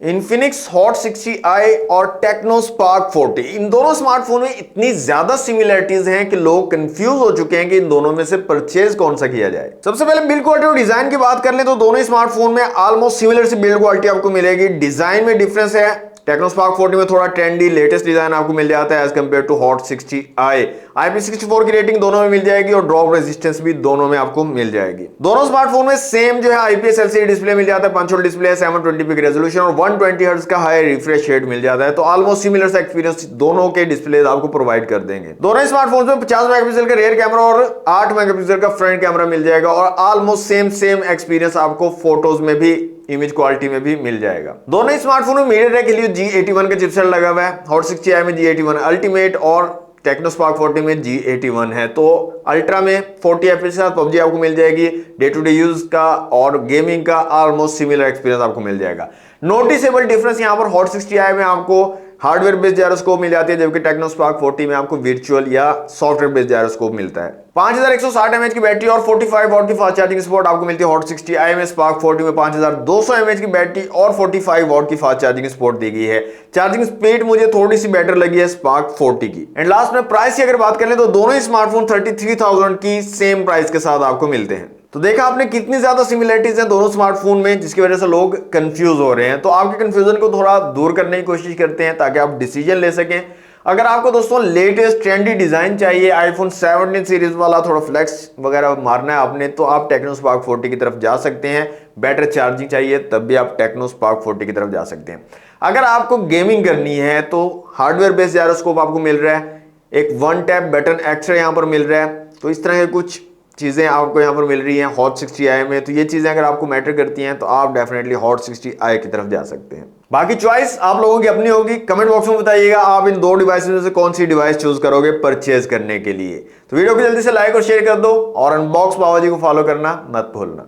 Infinix hot 60i और Tecno Spark 40 इन दोनों smartphone में इतनी ज्यादा सिमिलरिटीज हैं कि लोग कंफ्यूज हो चुके हैं कि इन दोनों में से परचेज कौन सा किया जाए। सबसे पहले बिल्ड क्वालिटी और डिजाइन की बात कर लें तो दोनों ही स्मार्टफोन में ऑलमोस्ट सिमिलर सी बिल्ड क्वालिटी आपको मिलेगी। डिजाइन में डिफरेंस है, टेक्नो स्पार्क 40 में थोड़ा ट्रेंडी लेटेस्ट डिजाइन आपको मिल जाता है as compare to hot 60i। IP64 की रेटिंग दोनों में मिल जाएगी और ड्रॉप रेजिस्टेंस भी दोनों में आपको मिल जाएगी। दोनों स्मार्टफोन में सेम जो है IPS LCD डिस्प्ले मिल जाता है, पंच होल डिस्प्ले है, 720p की रेजोल्यूशन और 120 हर्ट्ज का हाई रिफ्रेश रेट मिल जाता है। तो ऑलमोस्ट सिमिलर सा एक्सपीरियंस दोनों के डिस्प्ले आपको प्रोवाइड कर देंगे। दोनों स्मार्टफोन में 50 मेगापिक्सल का रियर कैमरा और 8 मेगापिक्सल का फ्रंट कैमरा मिल जाएगा और ऑलमोस्ट सेम एक्सपीरियंस आपको फोटोज में भी, इमेज क्वालिटी में भी मिल जाएगा। दोनों ही स्मार्टफोन में MediaTek Helio G81 का चिपसेट लगा हुआ है। हॉट 60i में G81 अल्टीमेट और टेक्नो स्पार्क 40 में G81 है। तो अल्ट्रा में 40 FPS के साथ PUBG आपको मिल जाएगी। डे टू डे यूज का और गेमिंग का ऑलमोस्ट सिमिलर एक्सपीरियंस आपको मिल जाएगा। नोटिसेबल डिफरेंस यहाँ पर हॉट 60i में आपको हार्डवेयर बेस्ड जायरोस्कोप मिल जाती है, जबकि टेक्नो स्पार्क 40 में आपको वर्चुअल या सॉफ्टवेयर बेस्ड जायरोस्कोप मिलता है। 5160 mAh की बैटरी और 45 वॉट की फास्ट चार्जिंग सपोर्ट आपको मिलती है हॉट 60i में। स्पार्क 40 में 5200 mAh की बैटरी और 45 वॉट की फास्ट चार्जिंग सपोर्ट दी गई है। चार्जिंग स्पीड मुझे थोड़ी सी बेटर लगी है स्पार्क 40 की। एंड लास्ट में प्राइस की अगर बात करें तो दोनों ही स्मार्टफोन 33,000 की सेम प्राइस के साथ आपको मिलते हैं। तो देखा आपने कितनी ज्यादा सिमिलरिटीज हैं दोनों स्मार्टफोन में, जिसकी वजह से लोग कंफ्यूज हो रहे हैं। तो आपके कंफ्यूजन को थोड़ा दूर करने की कोशिश करते हैं ताकि आप डिसीजन ले सकें। अगर आपको दोस्तों लेटेस्ट ट्रेंडी डिजाइन चाहिए, आईफोन 17 सीरीज वाला थोड़ा फ्लेक्स वगैरह मारना है आपने, तो आप टेक्नो स्पार्क 40 की तरफ जा सकते हैं। बेटर चार्जिंग चाहिए तब भी आप टेक्नो स्पार्क 40 की तरफ जा सकते हैं। अगर आपको गेमिंग करनी है तो हार्डवेयर बेस्ड जायरोस्कोप आपको मिल रहा है, एक वन टैप बटन एक्स्ट्रा यहाँ पर मिल रहा है। तो इस तरह के कुछ चीजें आपको यहाँ पर मिल रही हैं हॉट 60i में। तो ये चीजें अगर आपको मैटर करती हैं तो आप डेफिनेटली हॉट 60i की तरफ जा सकते हैं। बाकी चॉइस आप लोगों की अपनी होगी। कमेंट बॉक्स में बताइएगा आप इन दो डिवाइस में से कौन सी डिवाइस चूज करोगे परचेज करने के लिए। तो वीडियो को जल्दी से लाइक और शेयर कर दो और अनबॉक्स बाबा जी को फॉलो करना मत भूलना।